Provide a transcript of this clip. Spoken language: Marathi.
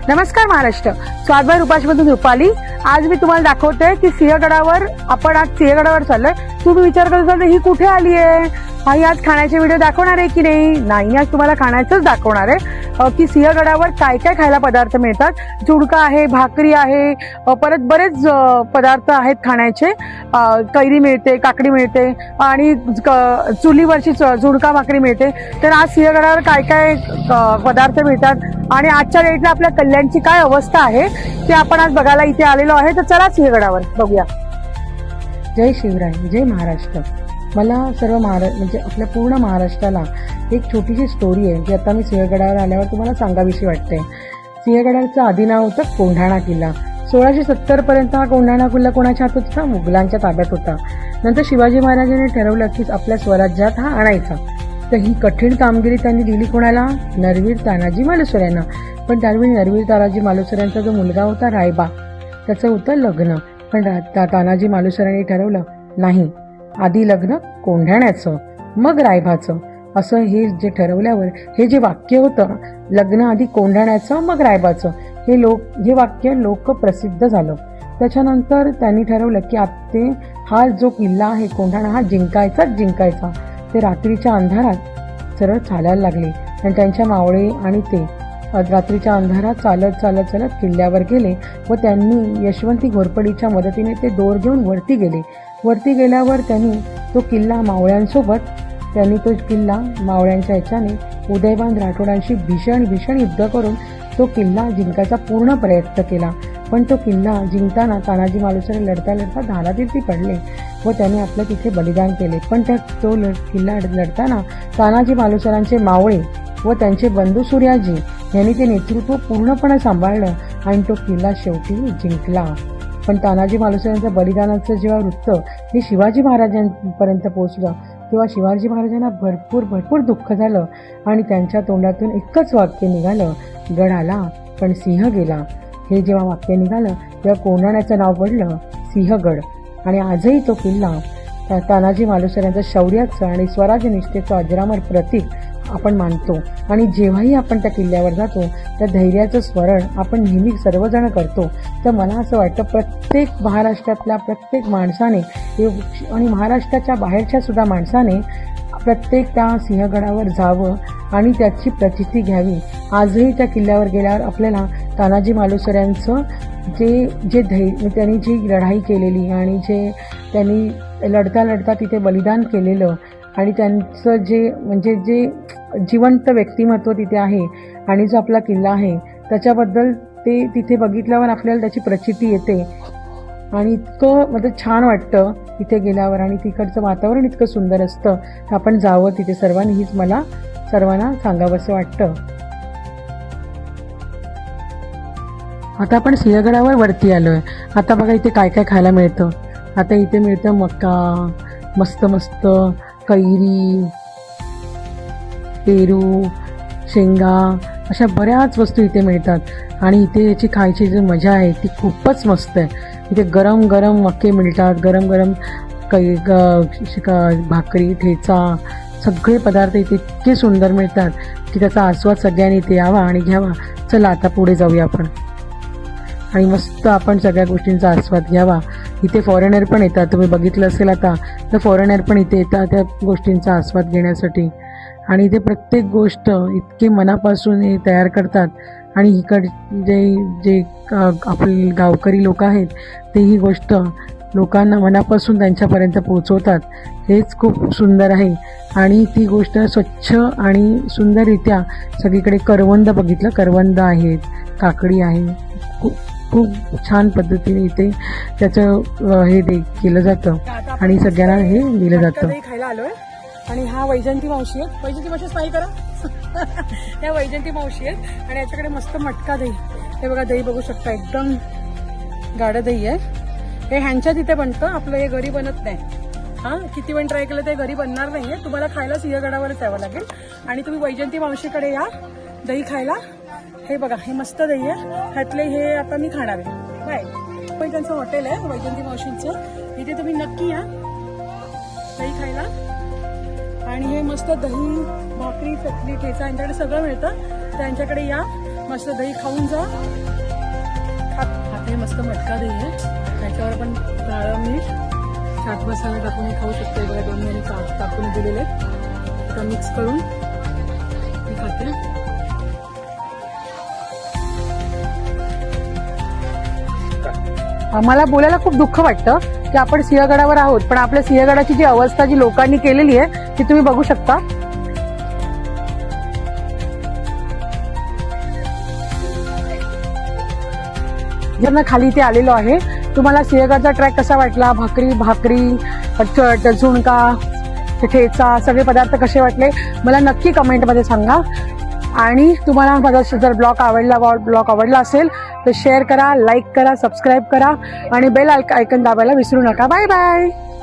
नमस्कार महाराष्ट्र, स्वादबाई उपासमधून रुपाली। आज मी तुम्हाला दाखवते की सिंहगडावर आपण आज सिंहगडावर चाललोय। तुम्ही विचार करत असाल ही कुठे आली आहे, आई आज खाण्याचे व्हिडिओ दाखवणार आहे की नाही? आज तुम्हाला खाण्याचंच दाखवणार आहे की सिंहगडावर काय काय खायला पदार्थ मिळतात। झुणका आहे, भाकरी आहे, परत बरेच पदार्थ आहेत खाण्याचे। कैरी मिळते, काकडी मिळते आणि चुलीवरची झुणका भाकरी मिळते। तर आज सिंहगडावर काय काय पदार्थ मिळतात आणि आजच्या डेटला आपल्या कल्याणची काय अवस्था आहे ते आपण आज बघायला इथे आलेलो आहे। तर चला सिंहगडावर बघूया। जय शिवराय, जय महाराष्ट्र। मला सर्व म्हणजे आपल्या पूर्ण महाराष्ट्राला एक छोटीशी स्टोरी आहे जी आता मी सिंहगडावर आल्यावर तुम्हाला सांगावीशी वाटते। सिंहगडाचं आधी नाव होतं कोंढाणा किल्ला। 1670 पर्यंत हा कोंढाणा किल्ला कोणाच्या हातात होता? मुघलांच्या ताब्यात होता। नंतर शिवाजी महाराजांनी ठरवलं की आपल्या स्वराज्यात हा आणायचा। तर ही कठीण कामगिरी त्यांनी दिली कोणाला? नरवीर तानाजी मालुसरे यांना। पण त्यावेळी नरवीर तानाजी मालुसरे यांचा जो मुलगा होता रायबा, त्याचं होतं लग्न। पण तानाजी मालुसऱ्यांनी ठरवलं नाही, आधी लग्न कोंढाण्याचं मग रायबाचं, असं हे जे ठरवल्यावर हे जे वाक्य होतं, लग्न आधी कोंढाण्याचं मग रायबाचं, हे वाक्य लोकप्रसिद्ध झालं। त्याच्यानंतर त्यांनी ठरवलं की हा जो किल्ला आहे कोंढाणा हा जिंकायचा। ते रात्रीच्या अंधारात सरळ चालायला लागले आणि त्यांच्या मावळे आणि ते रात्रीच्या अंधारात चालत किल्ल्यावर गेले व त्यांनी यशवंती घोरपडीच्या मदतीने ते दोर घेऊन वरती गेले। वरती गेल्यावर त्यांनी तो किल्ला मावळ्यांच्या ह्याच्याने उदयभान राठोडांशी भीषण युद्ध करून तो किल्ला जिंकायचा पूर्ण प्रयत्न केला। पण तो किल्ला जिंकताना तानाजी मालुसरे लढता धारातीर्थी पडले व त्यांनी आपलं तिथे बलिदान केले। पण तो किल्ला लढताना तानाजी मालुसरांचे मावळे व त्यांचे बंधू सूर्याजी यांनी ते नेतृत्व पूर्णपणे सांभाळलं आणि तो किल्ला शेवटी जिंकला। पण तानाजी मालुसऱ्यांच्या बलिदानाचं जेव्हा वृत्त हे शिवाजी महाराजांपर्यंत पोहोचलं तेव्हा शिवाजी महाराजांना भरपूर दुःख झालं आणि त्यांच्या तोंडातून एकच वाक्य निघालं, गड आला पण सिंह गेला। हे जेव्हा वाक्य निघालं तेव्हा कोंढाण्याचं नाव पडलं सिंहगड। आणि आजही तो किल्ला तानाजी मालुसऱ्यांच्या शौर्याचं आणि स्वराज्य निष्ठेचं अजरामर प्रतीक आपण मानतो। आणि जेव्हाही आपण त्या किल्ल्यावर जातो त्या धैर्याचं स्मरण आपण नेहमी सर्वजण करतो। तर मला असं वाटतं प्रत्येक महाराष्ट्रातल्या प्रत्येक माणसाने आणि महाराष्ट्राच्या बाहेरच्या सुद्धा माणसाने प्रत्येक त्या सिंहगडावर जावं आणि त्याची प्रचिती घ्यावी। आजही त्या किल्ल्यावर गेल्यावर आपल्याला तानाजी मालुसऱ्यांचं जे धैर्य, त्यांनी जी लढाई केलेली आणि जे त्यांनी लढता तिथे बलिदान केलेलं आणि त्यांचं जे जिवंत व्यक्तिमत्व तिथे आहे आणि जो आपला किल्ला आहे त्याच्याबद्दल ते तिथे बघितल्यावर आपल्याला त्याची प्रचिती येते आणि इतकं छान वाटतं तिथे गेल्यावर। आणि तिकडचं वातावरण इतकं सुंदर असतं तर आपण जावं तिथे सर्वांनी, हीच मला सर्वांना सांगावंसं वाटतं। आता आपण सिंहगडावर वरती आलोय। आता बघा इथे काय काय खायला मिळतं। आता इथे मिळतं मका, मस्त कैरी, पेरू, शेंगा, अशा बऱ्याच वस्तू इथे मिळतात। आणि इथे याची खायची जी मजा आहे ती खूपच मस्त आहे। इथे गरम मके मिळतात, गरम भाकरी, ठेचा, सगळे पदार्थ इथे इतके सुंदर मिळतात की त्याचा आस्वाद सगळ्यांनी इथे यावा आणि घ्यावा। चला आता पुढे जाऊया आपण आणि मस्त आपण सगळ्या गोष्टींचा आस्वाद घ्यावा। इथे फॉरेनर पण येतात, तुम्ही बघितलं असेल आता तर फॉरेनर पण इथे येतात त्या गोष्टींचा आस्वाद घेण्यासाठी। आणि इथे प्रत्येक गोष्ट इतके मनापासून हे तयार करतात आणि जे आपले गावकरी लोक आहेत ते ही गोष्ट लोकांना मनापासून त्यांच्यापर्यंत पोहोचवतात। हेच खूप सुंदर आहे। आणि ती गोष्ट स्वच्छ आणि सुंदररित्या सगळीकडे करवंद आहेत, काकडी आहे, खूप छान पद्धतीने इथे त्याचं केलं जातं आणि सगळ्यांना हे दिलं जातं। खायला आलोय आणि हा वैजंती मावशी आहे। वैजंती मावशी स्माईल करा। ह्या वैजंती मावशी आहेत आणि याच्याकडे मस्त मटका दही, हे बघा दही बघू शकता, एकदम गाढ दही आहे। हे ह्यांच्या तिथे बनतं, आपलं हे घरी बनत नाही। किती पण ट्राय केलं ते घरी बनणार नाहीये, तुम्हाला खायला सिंहगडावरच यावं लागेल। आणि तुम्ही वैजंती मावशीकडे या दही खायला। हे बघा हे मस्त दही आहे, ह्यातले हे आता मी खाणार आहे। बाय। पण त्यांचं हॉटेल आहे वैजंती मावशींचं, इथे तुम्ही नक्की या दही खायला। आणि हे मस्त दही, भाकरी, चटणी, ठेचा यांच्याकडे सगळं मिळतं, त्यांच्याकडे या मस्त दही खाऊन जा. आता मस्त मटका दही आहे, त्याच्यावर आपण काळं मीठ चाट मसाला टाकून खाऊ शकतो. बघा दोन्ही आणि टाकून दिलेले आता मिक्स करून मी खाते. मला बोलायला खूप दुःख वाटतं की आपण सिंहगडावर आहोत, पण आपल्या सिंहगडाची जी अवस्था जी लोकांनी केलेली आहे ती तुम्ही बघू शकता. खाली इथे आलेलो आहे. तुम्हाला सिंहगडचा ट्रॅक कसा वाटला? भाकरी झुणका ठेचा सगळे पदार्थ कसे वाटले मला नक्की कमेंटमध्ये सांगा. आणि तुम्हाला माझा जर ब्लॉग आवडला असेल तर शेअर करा, लाईक करा, सबस्क्राईब करा आणि बेल आयकॉन दाबायला विसरू नका. Bye bye.